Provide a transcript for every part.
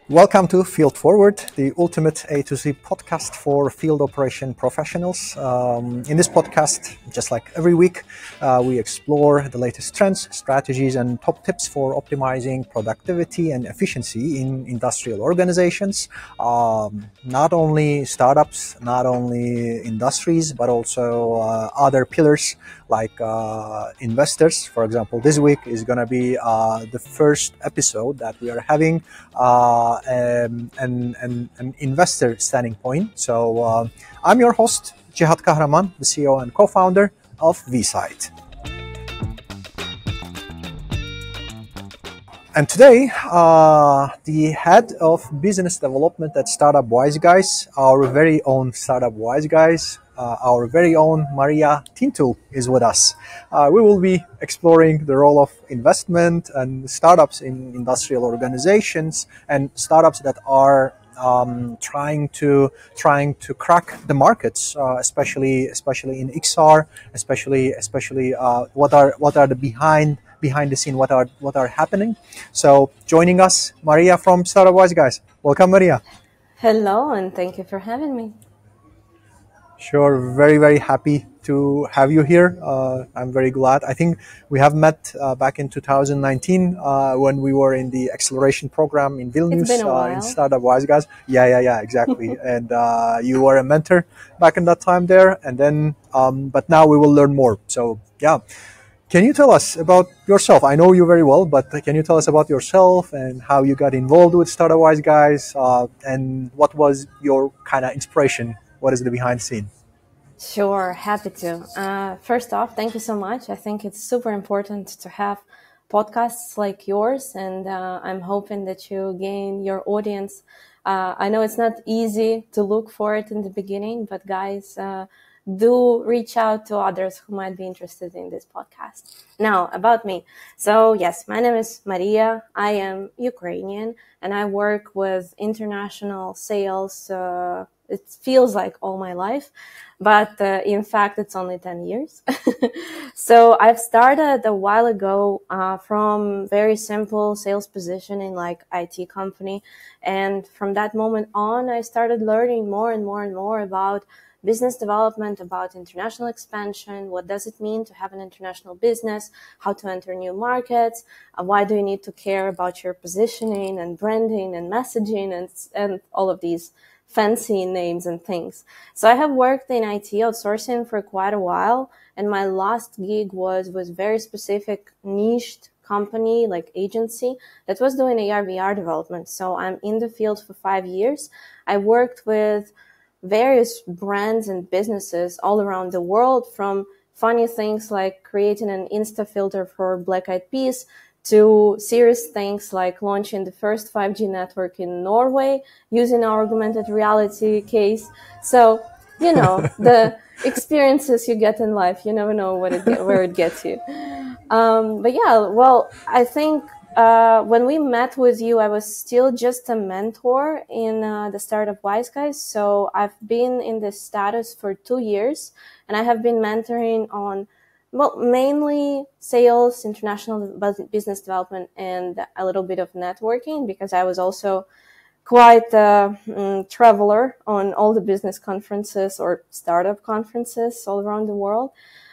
Welcome to Field Forward, the ultimate A to Z podcast for field operation professionals. In this podcast, just like every week, we explore the latest trends, strategies, and top tips for optimizing productivity and efficiency in industrial organizations. Not only startups, not only industries, but also other pillars like investors. For example, this week is going to be the first episode that we are having an investor standing point. So I'm your host, Cihat Kahraman, the CEO and co-founder of VSight. And today, the head of business development at Startup Wise Guys, our very own Startup Wise Guys, our very own Mariia Tintul is with us. We will be exploring the role of investment and startups in industrial organizations and startups that are trying to crack the markets, especially in XR, especially what are the behind the scene, what are happening. So joining us, Mariia from Startup Wise Guys. Welcome, Mariia. Hello, and thank you for having me. Sure, very, very happy to have you here. I'm very glad. I think we have met back in 2019 when we were in the acceleration program in Vilnius. It's been a while. In Startup Wise Guys. Yeah, exactly. And you were a mentor back in that time there. And then, but now we will learn more. So yeah. Can you tell us about yourself? I know you very well, but can you tell us about yourself and how you got involved with Startup Wise Guys and what was your kind of inspiration? What is the behind the scene? Sure, happy to. First off, thank you so much. I think it's super important to have podcasts like yours, and I'm hoping that you gain your audience. I know it's not easy to look for it in the beginning, but guys, do reach out to others who might be interested in this podcast. Now, about me. So yes, my name is Mariia. I am Ukrainian, and I work with international sales. It feels like all my life, but in fact, it's only 10 years. So I've started a while ago from very simple sales position in like IT company. And from that moment on, I started learning more and more and more about business development, about international expansion. What does it mean to have an international business? How to enter new markets? Why do you need to care about your positioning and branding and messaging and all of these fancy names and things. So I have worked in IT outsourcing for quite a while, and my last gig was very specific niched company, like agency, that was doing AR/VR development. So I'm in the field for 5 years. I worked with various brands and businesses all around the world, from funny things like creating an Insta filter for Black Eyed Peas to serious things like launching the first 5G network in Norway using our augmented reality case. So, you know, the experiences you get in life, you never know where it gets you. But yeah, well, I think when we met with you, I was still just a mentor in the Startup Wise Guys. So I've been in this status for 2 years, and I have been mentoring on mainly sales, international business development, and a little bit of networking, because I was also quite a traveler on all the business conferences or startup conferences all around the world.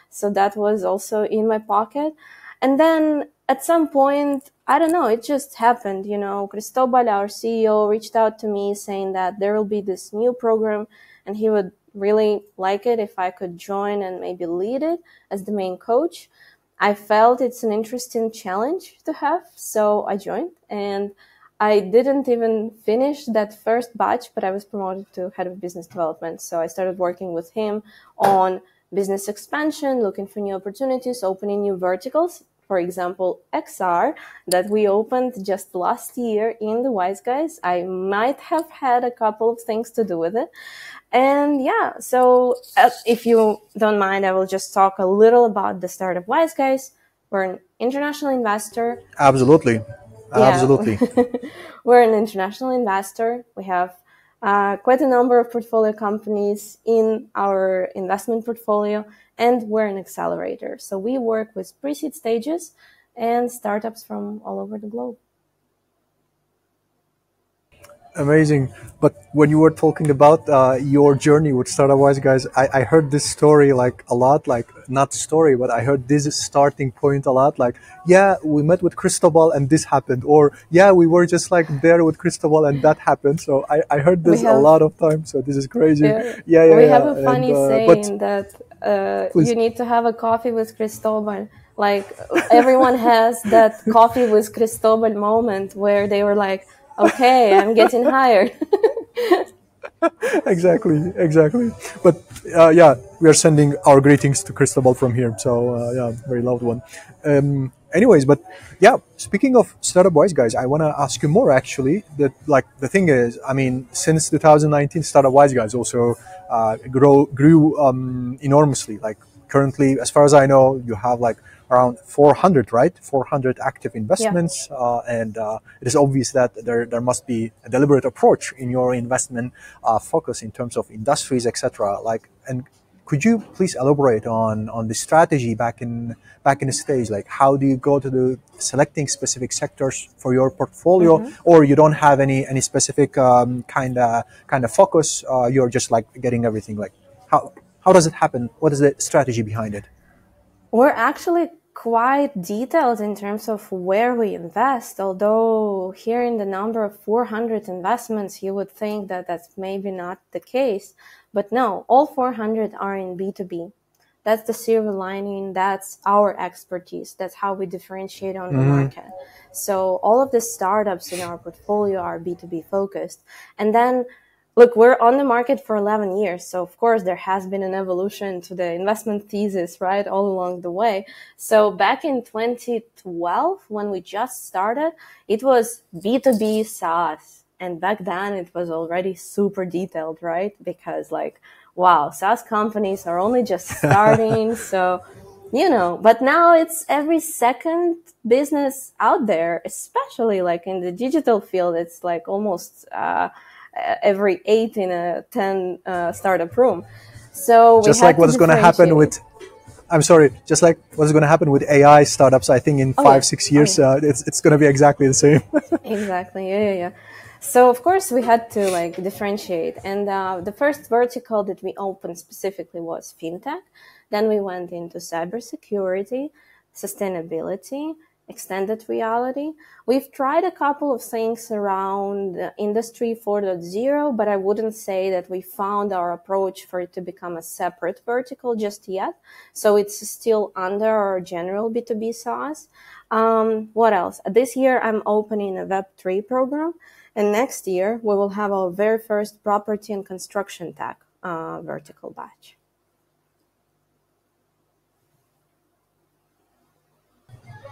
So that was also in my pocket. And then at some point, I don't know, it just happened. You know, Cristobal, our CEO, reached out to me saying that there will be this new program and he would really like it if I could join and maybe lead it as the main coach. I felt it's an interesting challenge to have, so I joined, and I didn't even finish that first batch, but I was promoted to head of business development. So I started working with him on business expansion, looking for new opportunities, opening new verticals. For example, XR that we opened just last year in the Wise Guys. I might have had a couple of things to do with it. And yeah, so if you don't mind, I will just talk a little about the Startup Wise Guys. We're an international investor. Absolutely. Absolutely. We're an international investor. We have quite a number of portfolio companies in our investment portfolio, and we're an accelerator. So we work with pre-seed stages and startups from all over the globe. Amazing. But when you were talking about your journey with Startup Wise Guys, I heard this story like a lot, like not story, but I heard this starting point a lot. Like, yeah, we met with Cristobal and this happened. Or, yeah, we were just like there with Cristobal and that happened. So I heard We this a have lot of times. So this is crazy. yeah, Yeah, yeah, we have a yeah. And, funny but saying that you please. need to have a coffee with Cristobal. Like everyone has that coffee with Cristobal moment where they were like, "Okay, I'm getting hired." Exactly, exactly. But yeah, we are sending our greetings to Cristobal from here. So yeah, very loud one. Anyways, but yeah, speaking of startup wise guys, I want to ask you more actually. That like the thing is, I mean, since 2019, startup wise guys also grew enormously. Like currently, as far as I know, you have like around 400, right? 400 active Yeah. investments, and it is obvious that there must be a deliberate approach in your investment focus in terms of industries, etc. Like, and could you please elaborate on the strategy back in the stage? Like, how do you go to the selecting specific sectors for your portfolio, Mm-hmm. or you don't have any specific kind of focus? You're just like getting everything. Like, how does it happen? What is the strategy behind it? We're actually quite detailed in terms of where we invest, although hearing the number of 400 investments, you would think that that's maybe not the case. But no, all 400 are in B2B. That's the silver lining. That's our expertise. That's how we differentiate on the market. So all of the startups in our portfolio are B2B focused. And then look, we're on the market for 11 years. So, of course, there has been an evolution to the investment thesis, right, all along the way. So, back in 2012, when we just started, it was B2B SaaS. And back then, it was already super detailed, right? Because, like, wow, SaaS companies are only just starting. So, but now it's every second business out there, especially like in the digital field. It's like almost every 8 in a 10 startup room. So we Just like had to what's going to happen differentiate. with I'm sorry, just like what's going to happen with AI startups, I think in Oh five, yeah, six oh years, yeah, it's going to be exactly the same. exactly. Yeah, yeah, yeah. So of course we had to like differentiate, and the first vertical that we opened specifically was fintech. Then we went into cybersecurity, sustainability, extended reality. We've tried a couple of things around industry 4.0, but I wouldn't say that we found our approach for it to become a separate vertical just yet. So it's still under our general B2B SaaS. What else? This year, I'm opening a Web3 program, and next year, we will have our very first property and construction tech vertical batch.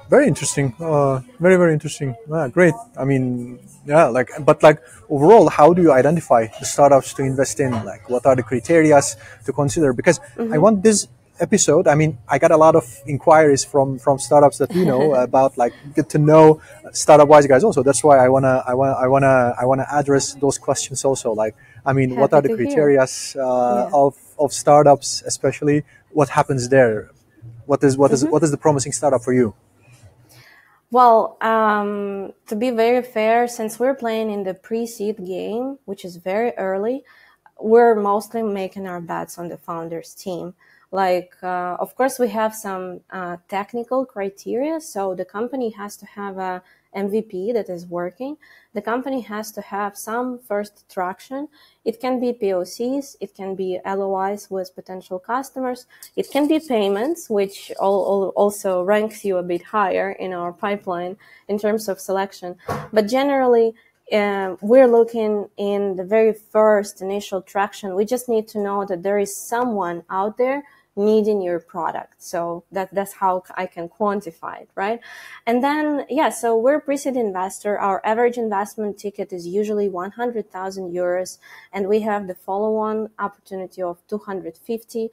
Very interesting. Very, very interesting. Great. I mean, yeah, like, but like overall, how do you identify the startups to invest in? Like, what are the criteria to consider? Because I Mm-hmm. want this episode. I mean, I got a lot of inquiries from startups that we know about, like, get to know startup wise guys. Also, that's why I wanna address those questions also. Like, I mean, what Happy are the to hear. criteria Yeah. of startups, especially what happens there? What is what is Mm-hmm. what is the promising startup for you? Well, to be very fair, since we're playing in the pre-seed game, which is very early, we're mostly making our bets on the founders team. Like, of course, we have some technical criteria. So the company has to have a MVP that is working. The company has to have some first traction. It can be POCs. It can be LOIs with potential customers. It can be payments, which also ranks you a bit higher in our pipeline in terms of selection. But generally, we're looking in the very first initial traction. We just need to know that there is someone out there needing your product. So that's how I can quantify it, right? And then, yeah, so we're a pre-seed investor. Our average investment ticket is usually 100,000 euros, and we have the follow-on opportunity of 250.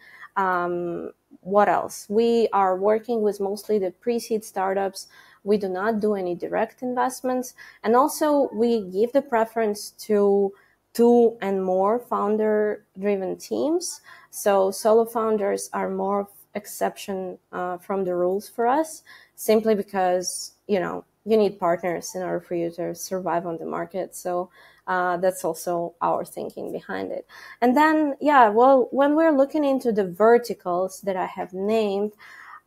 What else? We are working with mostly the pre-seed startups. We do not do any direct investments. And also we give the preference to 2 and more founder driven teams. So solo founders are more exception from the rules for us, simply because, you need partners in order for you to survive on the market. So That's also our thinking behind it. And then, yeah, well, when we're looking into the verticals that I have named,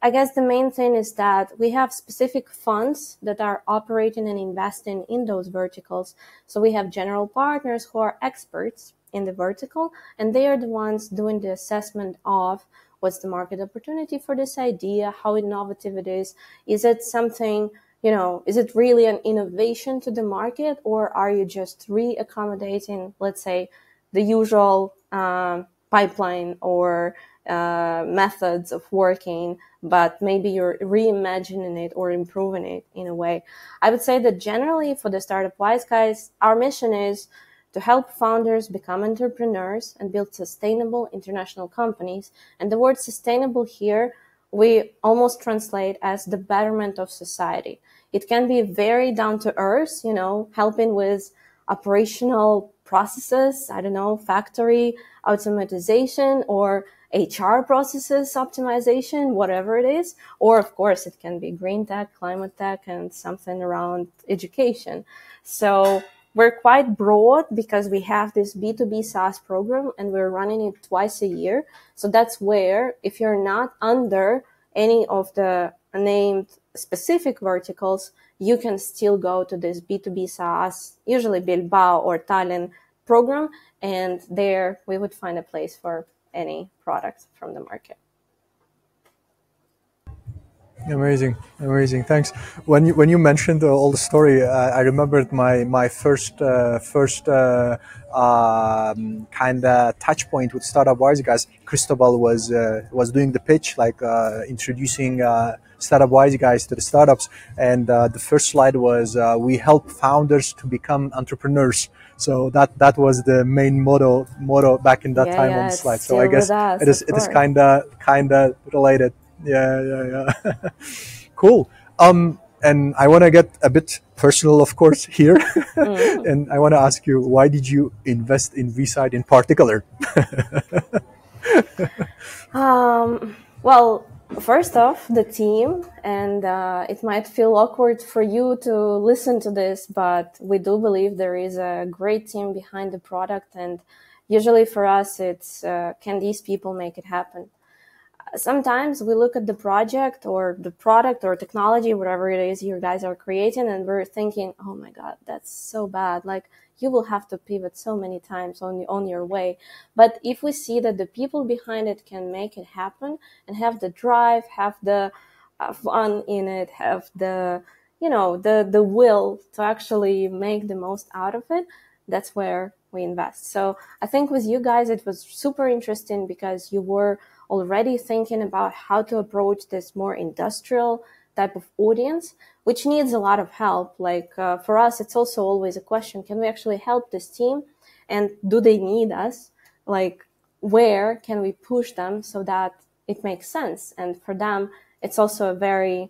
I guess the main thing is that we have specific funds that are operating and investing in those verticals. So we have general partners who are experts in the vertical, and they are the ones doing the assessment of what's the market opportunity for this idea, how innovative it is it something, is it really an innovation to the market, or are you just re-accommodating, let's say, the usual pipeline or methods of working, but maybe you're reimagining it or improving it in a way. I would say that generally for the Startup Wise Guys, our mission is to help founders become entrepreneurs and build sustainable international companies. And the word sustainable here, we almost translate as the betterment of society. It can be very down to earth, helping with operational processes, factory automatization or HR processes optimization, whatever it is. Or of course, it can be green tech, climate tech, and something around education. So we're quite broad because we have this B2B SaaS program and we're running it twice a year. So that's where, if you're not under any of the named specific verticals, you can still go to this B2B SaaS, usually Bilbao or Tallinn program, and there we would find a place for any product from the market. Amazing, thanks. When you mentioned all the story, I remembered my first kind of touch point with Startup Wise Guys. Cristobal was doing the pitch, like introducing Startup Wise Guys to the startups, and the first slide was we help founders to become entrepreneurs. So that was the main motto back in that time on the slide. So I guess it is kind of related. Yeah. Cool. And I want to get a bit personal, of course, here. And I want to ask you, why did you invest in VSight in particular? Well, first off, the team, and it might feel awkward for you to listen to this, but we do believe there is a great team behind the product. And usually for us, it's can these people make it happen? Sometimes we look at the project or the product or technology, whatever it is you guys are creating, and we're thinking, oh my God, that's so bad. Like, you will have to pivot so many times on your way. But if we see that the people behind it can make it happen and have the drive, have the fun in it, have the will to actually make the most out of it, that's where we invest. So I think with you guys, it was super interesting because you were already thinking about how to approach this more industrial type of audience, which needs a lot of help. Like for us, it's also always a question, can we actually help this team? And do they need us? Like, where can we push them so that it makes sense? And for them, it's also a very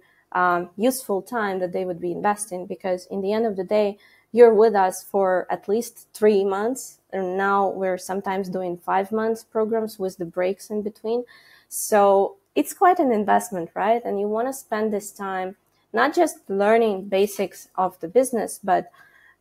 useful time that they would be investing, because in the end of the day, you're with us for at least 3 months. And now we're sometimes doing 5 months programs with the breaks in between. So it's quite an investment, right? And you want to spend this time not just learning basics of the business, but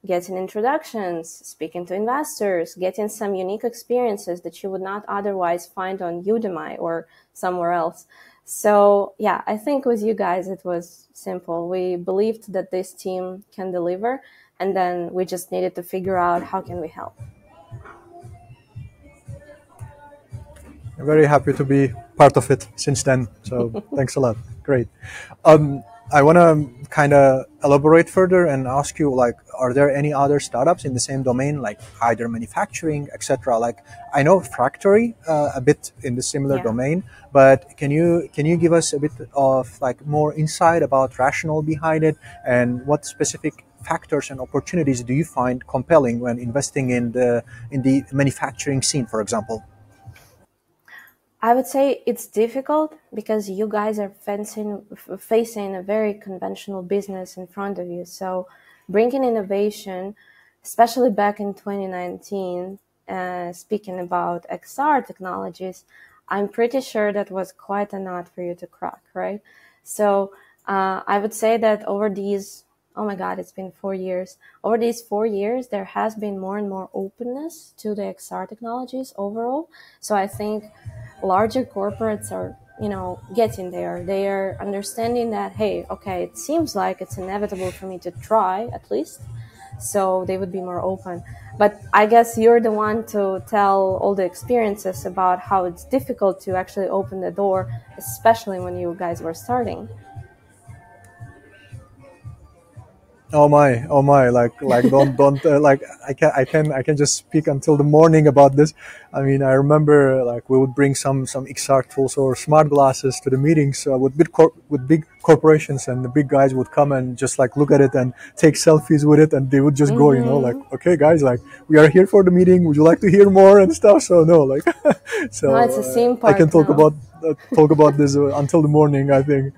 getting introductions, speaking to investors, getting some unique experiences that you would not otherwise find on Udemy or somewhere else. So yeah, I think with you guys, it was simple. We believed that this team can deliver, and then we just needed to figure out how can we help. I'm very happy to be part of it since then. So thanks a lot. Great. I want to kind of elaborate further and ask you, like, are there any other startups in the same domain, like either manufacturing, etc.? Like, I know Factory a bit in the similar domain, but can you give us a bit of like more insight about rationale behind it, and what specific factors and opportunities do you find compelling when investing in the manufacturing scene, for example? I would say it's difficult because you guys are facing a very conventional business in front of you. So bringing innovation, especially back in 2019, speaking about XR technologies, I'm pretty sure that was quite a nut for you to crack, right? So I would say that over these Oh my God, it's been 4 years. Over these 4 years, there has been more and more openness to the XR technologies overall. So I think larger corporates are, getting there. They are understanding that, hey, okay, it seems like it's inevitable for me to try at least. So they would be more open. But I guess you're the one to tell all the experiences about how it's difficult to actually open the door, especially when you guys were starting. Oh my, like don't like I can just speak until the morning about this. I mean, I remember like we would bring some XR tools or smart glasses to the meetings with with big corporations, and the big guys would come and just like look at it and take selfies with it, and they would just go, like, Mm-hmm. okay, guys, like we are here for the meeting. Would you like to hear more and stuff? So no, like, No, it's so a theme I can park now. talk about this until the morning, I think.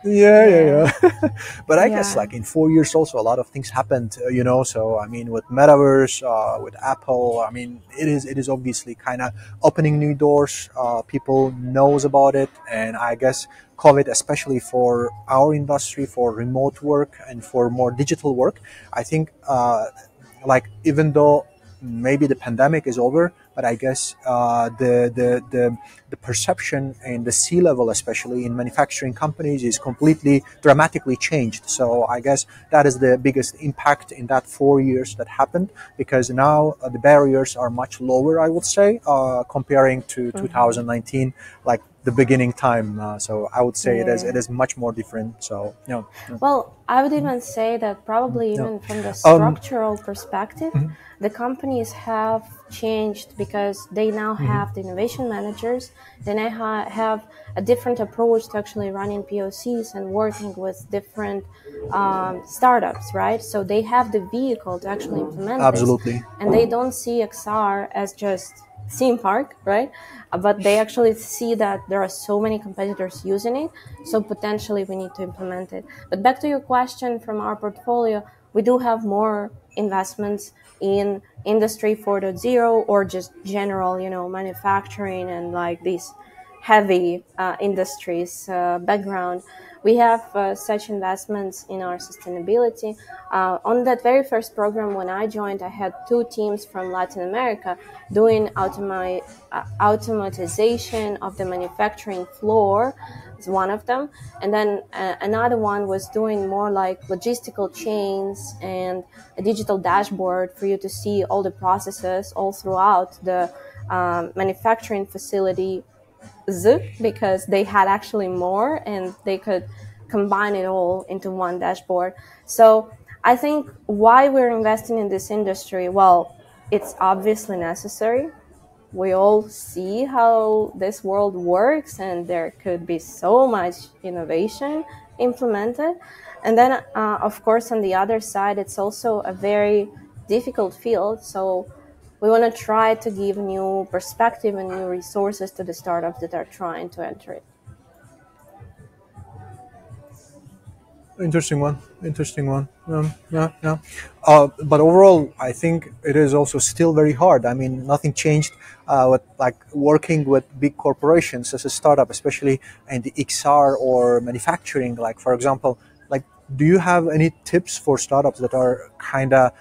Yeah, yeah, Yeah, yeah. But I guess yeah. like in 4 years also a lot of things happened, So I mean, with metaverse, with Apple, I mean, it is obviously kind of opening new doors. People knows about it, and I guess COVID, especially for our industry, for remote work and for more digital work, I think like even though maybe the pandemic is over, but I guess the perception and the sea level, especially in manufacturing companies, is completely dramatically changed. So I guess that is the biggest impact in that 4 years that happened, because now the barriers are much lower, I would say, comparing to Hmm. 2019, like the beginning time. So I would say it Yeah. is much more different. So Well, I would even say that probably yeah. even from the Um, structural perspective, the companies have changed because they now have the innovation managers. They now have a different approach to actually running POCs and working with different startups, right? So they have the vehicle to actually implement this, Absolutely. and they don't see XR as just theme park, right? But they actually see that there are so many competitors using it, so potentially we need to implement it. But back to your question, from our portfolio, we do have more investments in industry 4.0 or just general, manufacturing and like these heavy industries background. We have such investments in our sustainability. On that very first program, when I joined, I had two teams from Latin America doing automatization of the manufacturing floor, is one of them. And then another one was doing more like logistical chains and a digital dashboard for you to see all the processes all throughout the manufacturing facility, because they had actually more and they could combine it all into one dashboard. So I think why we're investing in this industry, well, it's obviously necessary. We all see how this world works and there could be so much innovation implemented. And then of course on the other side, it's also a very difficult field, so we want to try to give new perspective and new resources to the startups that are trying to enter it. Interesting one. Interesting one. Yeah, yeah. But overall, I think it is also still very hard. I mean, nothing changed with like working with big corporations as a startup, especially in the XR or manufacturing. Like, for example, like, do you have any tips for startups that are kind of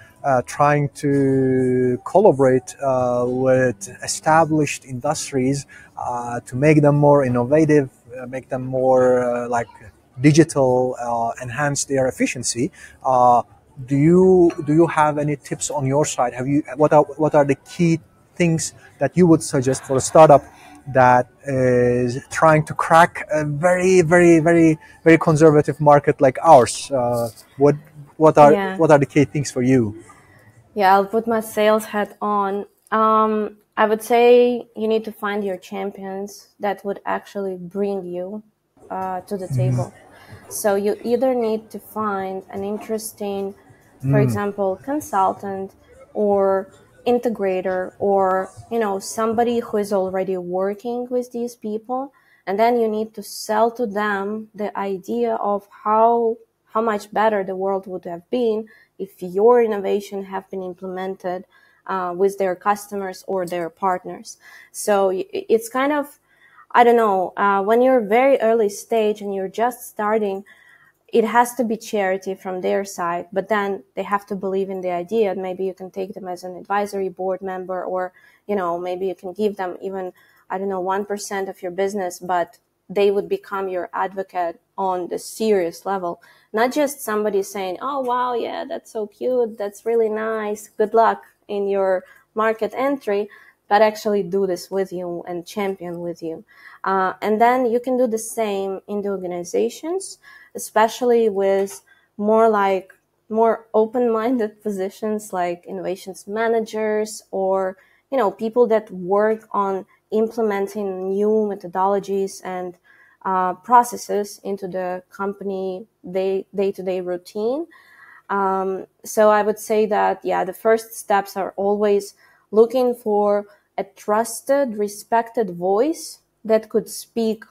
trying to collaborate with established industries to make them more innovative, make them more like digital, enhance their efficiency? Uh, do you have any tips on your side? Have you what are the key things that you would suggest for a startup that is trying to crack a very very very very conservative market like ours? What what are Yeah. what are the key things for you? Yeah, I'll put my sales hat on. I would say you need to find your champions that would actually bring you to the table. So you either need to find an interesting, for example, consultant or integrator, or somebody who is already working with these people, and then you need to sell to them the idea of how much better the world would have been if your innovation have been implemented with their customers or their partners. So it's kind of, I don't know, when you're very early stage and you're just starting, it has to be charity from their side, but then they have to believe in the idea. Maybe you can take them as an advisory board member, or, maybe you can give them even, I don't know, 1% of your business, but they would become your advocate on the serious level. Not just somebody saying, oh, wow, yeah, that's so cute, that's really nice, good luck in your market entry, but actually do this with you and champion with you. And then you can do the same in the organizations, especially with more open-minded positions like innovations managers, or, people that work on implementing new methodologies and processes into the company day-to-day routine. So I would say that, the first steps are always looking for a trusted, respected voice that could speak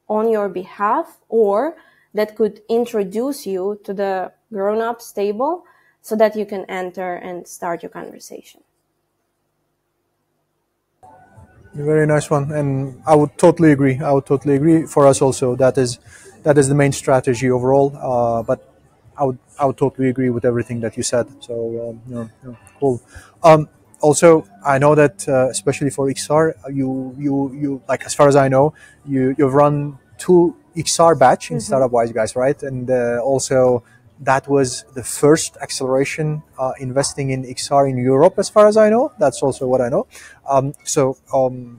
on your behalf, or that could introduce you to the grown-ups table so that you can enter and start your conversation. Very nice one, and I would totally agree. I would totally agree. For us also, that is the main strategy overall. But I would totally agree with everything that you said. So cool. Also, I know that especially for XR, you like, as far as I know, you've run two XR batch in Startup Wise Guys, right? And also, that was the first acceleration investing in XR in Europe, as far as I know. That's also what I know. So,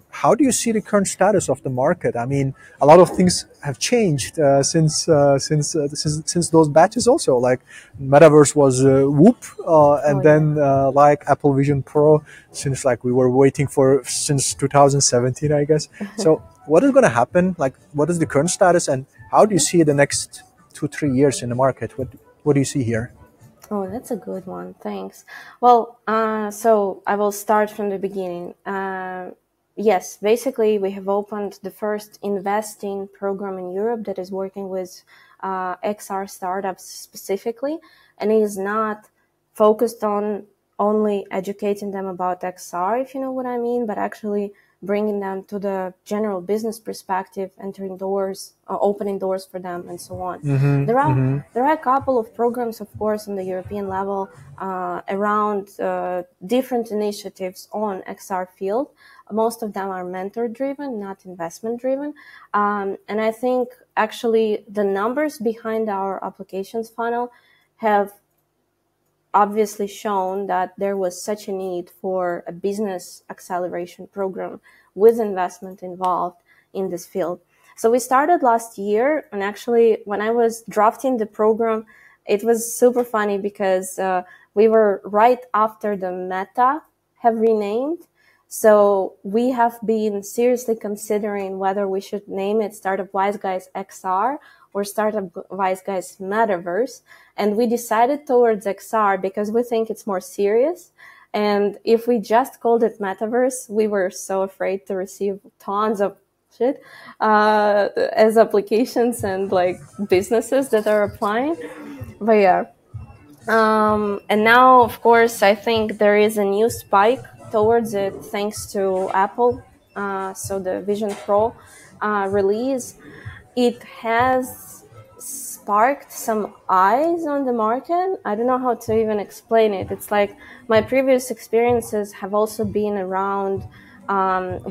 how do you see the current status of the market? I mean, a lot of things have changed since those batches. Also, like Metaverse was Whoop, and then like Apple Vision Pro, since like we were waiting for since 2017, I guess. So, what is going to happen? Like, what is the current status, and how do you see the next 2-3 years in the market? What do you see here? Oh, that's a good one. Thanks. Well, so I will start from the beginning. Yes, basically, we have opened the first investing program in Europe that is working with XR startups specifically, and it is not focused on only educating them about XR, if you know what I mean, but actually bringing them to the general business perspective, entering doors, opening doors for them, and so on. There are a couple of programs, of course, on the European level around different initiatives on XR field. Most of them are mentor-driven, not investment-driven. And I think actually the numbers behind our applications funnel have obviously shown that there was such a need for a business acceleration program with investment involved in this field. So we started last year, and actually when I was drafting the program, it was super funny because we were right after the Meta have renamed. So we have been seriously considering whether we should name it Startup Wise Guys XR or Startup Wise Guys Metaverse. And we decided towards XR because we think it's more serious. And if we just called it Metaverse, we were so afraid to receive tons of shit as applications and like businesses that are applying. But yeah. And now, of course, I think there is a new spike towards it thanks to Apple. So the Vision Pro release, it has sparked some eyes on the market. I don't know how to even explain it. It's like my previous experiences have also been around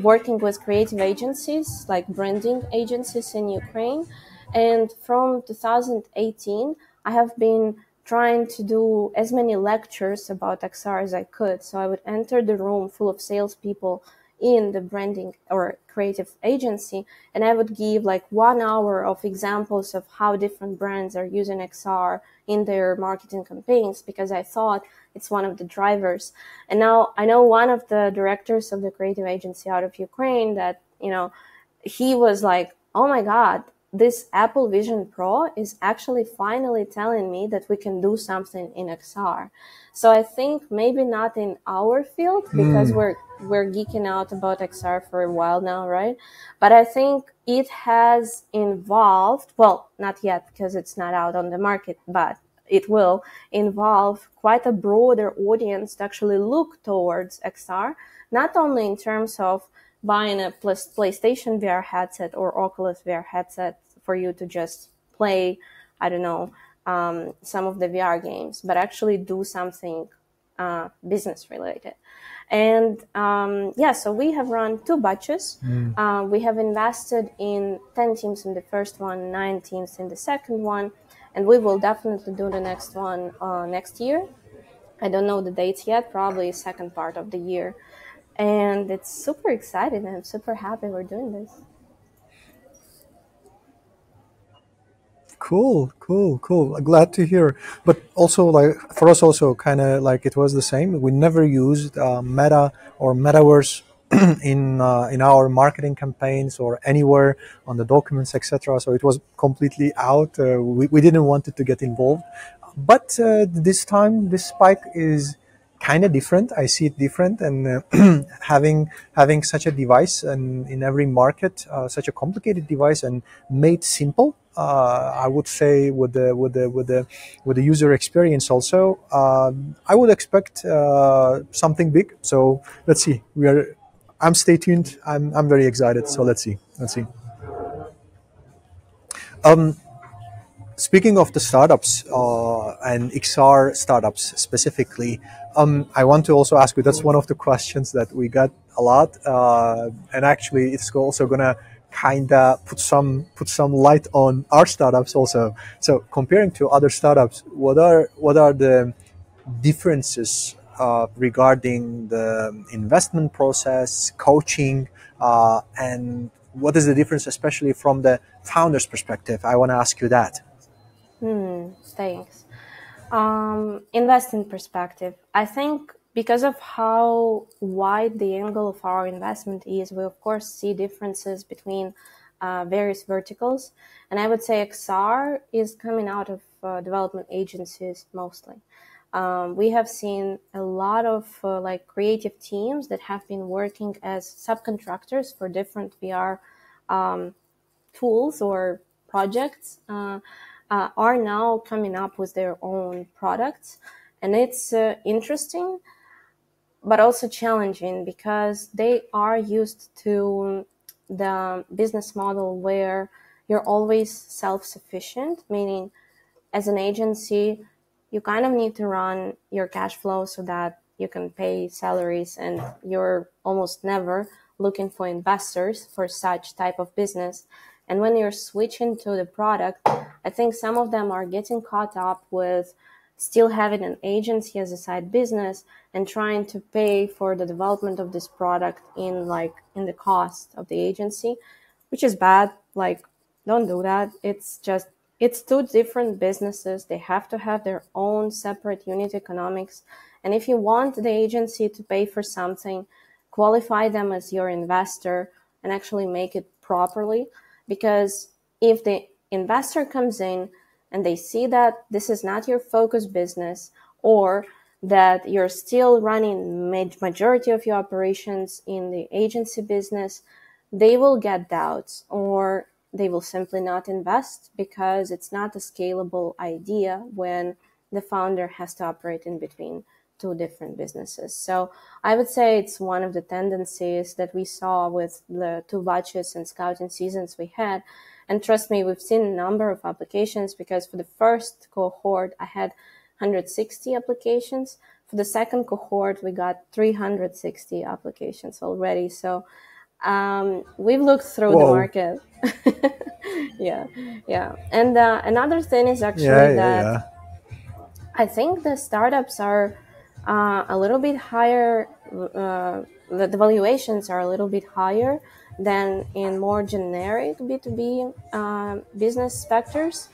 working with creative agencies, like branding agencies in Ukraine. And from 2018, I have been trying to do as many lectures about XR as I could. So I would enter the room full of salespeople in the branding or creative agency, and I would give like 1 hour of examples of how different brands are using XR in their marketing campaigns, because I thought it's one of the drivers. And now I know one of the directors of the creative agency out of Ukraine that, he was like, oh my God, this Apple Vision Pro is actually finally telling me that we can do something in XR. So I think maybe not in our field, because we're geeking out about XR for a while now, right? But I think it has involved, well, not yet because it's not out on the market, but it will involve quite a broader audience to actually look towards XR, not only in terms of buying a PlayStation VR headset or Oculus VR headset for you to just play I don't know, some of the VR games, but actually do something business related. And yeah, so we have run 2 batches. We have invested in 10 teams in the first one, 9 teams in the second one, and we will definitely do the next one next year. I don't know the dates yet, probably second part of the year. And it's super exciting, and I'm super happy we're doing this. Cool, cool, cool. Glad to hear. But also, like for us, also kind of like it was the same. We never used Meta or Metaverse in our marketing campaigns or anywhere on the documents, etc. So it was completely out. We didn't want it to get involved. But this time, this spike is kind of different. I see it different, and having such a device and in every market, such a complicated device and made simple. I would say with the user experience also, I would expect something big. So let's see. I'm stay tuned. I'm very excited. So let's see. Let's see. Speaking of the startups and XR startups specifically, I want to also ask you. That's one of the questions that we got a lot, and actually, it's also gonna kind of put some light on our startups also. So, comparing to other startups, what are the differences regarding the investment process, coaching, and what is the difference, especially from the founder's perspective? I want to ask you that. Thanks. Investing perspective. I think because of how wide the angle of our investment is, we of course see differences between various verticals. And I would say XR is coming out of development agencies mostly. We have seen a lot of like creative teams that have been working as subcontractors for different VR tools or projects are now coming up with their own products. And it's interesting, but also challenging because they are used to the business model where you're always self-sufficient, meaning as an agency, you kind of need to run your cash flow so that you can pay salaries, and you're almost never looking for investors for such type of business. And when you're switching to the product, I think some of them are getting caught up with still having an agency as a side business and trying to pay for the development of this product in the cost of the agency, which is bad. Like, don't do that. It's two different businesses. They have to have their own separate unit economics. And if you want the agency to pay for something, qualify them as your investor and actually make it properly. Because if the investor comes in and they see that this is not your focus business, or that you're still running majority of your operations in the agency business, they will get doubts, or they will simply not invest because it's not a scalable idea when the founder has to operate in between two different businesses. So I would say it's one of the tendencies that we saw with the 2 batches and scouting seasons we had. And trust me, we've seen a number of applications, because for the first cohort, I had 160 applications. For the second cohort, we got 360 applications already. So we've looked through the Whoa. market. Yeah, yeah. And another thing is Yeah, actually yeah, that yeah. I think the startups are a little bit higher, the valuations are a little bit higher than in more generic B2B business sectors.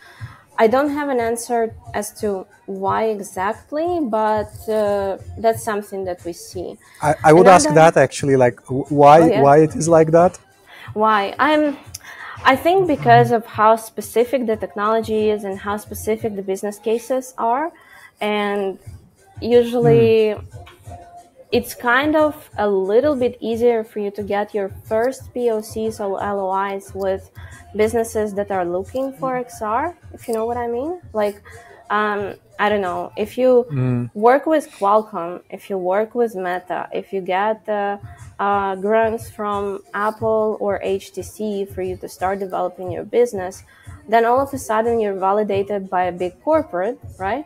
I don't have an answer as to why exactly, but that's something that we see. I would ask Another, that actually, like oh why yeah, why it is like that. why? I think because of how specific the technology is and how specific the business cases are, and usually it's kind of a little bit easier for you to get your first POCs or LOIs with businesses that are looking for XR, if you know what I mean. Like, I don't know, if you work with Qualcomm, if you work with Meta, if you get grants from Apple or HTC for you to start developing your business, then all of a sudden you're validated by a big corporate, right?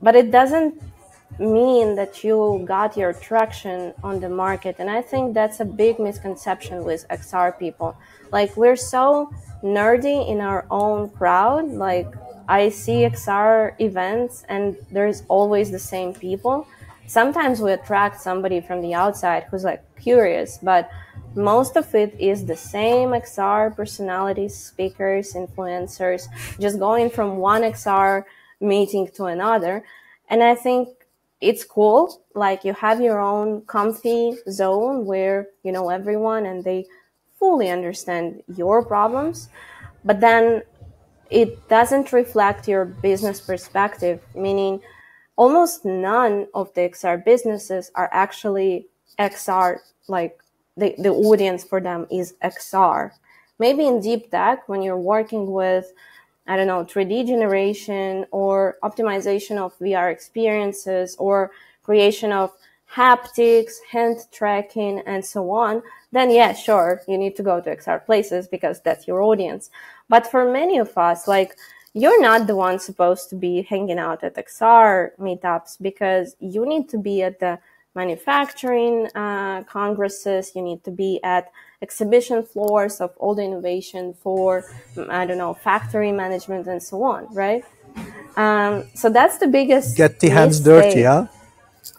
But it doesn't mean that you got your traction on the market. And I think that's a big misconception with XR people. Like, we're so nerdy in our own crowd. Like, I see XR events and there's always the same people. Sometimes we attract somebody from the outside who's like curious, but most of it is the same XR personalities, speakers, influencers, just going from one XR meeting to another. And I think it's cool. Like, you have your own comfy zone where you know everyone and they fully understand your problems. But then it doesn't reflect your business perspective, meaning almost none of the XR businesses are actually XR, like the audience for them is XR. Maybe in deep tech, when you're working with, I don't know, 3D generation or optimization of VR experiences or creation of haptics, hand tracking, and so on, then yeah, sure, you need to go to XR places because that's your audience. But for many of us, like, you're not the one supposed to be hanging out at XR meetups because you need to be at the manufacturing congresses, you need to be at exhibition floors of all the innovation for, I don't know, factory management and so on, right? So that's the biggest Get the hands dirty, mistake. huh?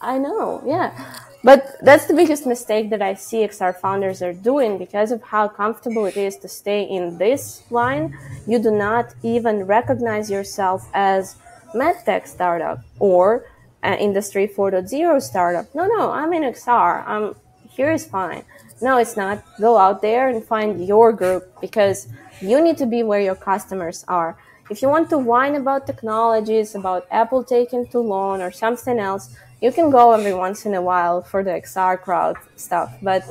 I know, yeah. But that's the biggest mistake that I see XR founders are doing because of how comfortable it is to stay in this line. You do not even recognize yourself as medtech startup or industry 4.0 startup. No, I'm in XR. Here is fine. No, it's not. Go out there and find your group because you need to be where your customers are. If you want to whine about technologies, about Apple taking too long or something else, you can go every once in a while for the XR crowd stuff, but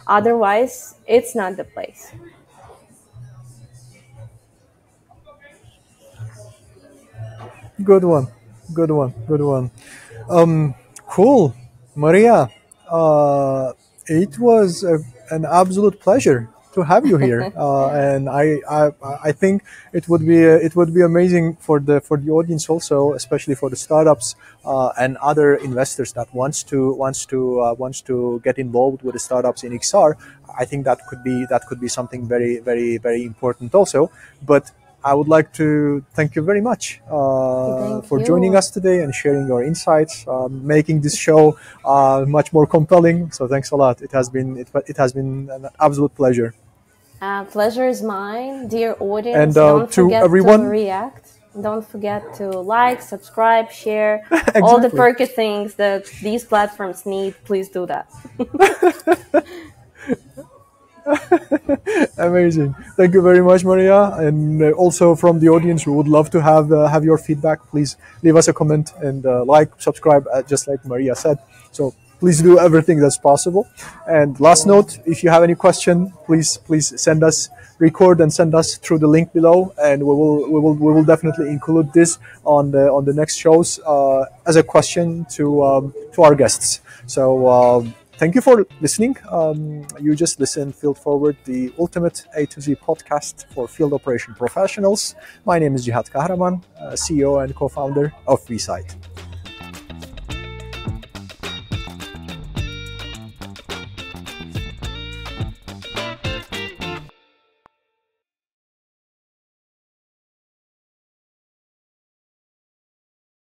otherwise, it's not the place. Good one. Good one. Good one. Cool. Mariia, it was an absolute pleasure to have you here, and I think it would be amazing for the audience also, especially for the startups and other investors that wants to get involved with the startups in XR. I think that could be something very important also. But I would like to thank you very much Thank for joining you. us today and sharing your insights, making this show much more compelling. So thanks a lot. It has been an absolute pleasure. Pleasure is mine. Dear And audience, don't to forget to everyone, react. Don't forget to like, subscribe, share, all the exactly. perky things that these platforms need. Please do that. Amazing. Thank you very much, Mariia. And also from the audience, we would love to have your feedback. Please leave us a comment and like, subscribe, just like Mariia said. So please do everything that's possible. And last note, if you have any question, please send us, record and send us through the link below, and we will definitely include this on the next shows as a question to our guests. So. Thank you for listening. You just listened Field Forward, the ultimate A to Z podcast for field operation professionals. My name is Cihat Kahraman, CEO and co-founder of VSight.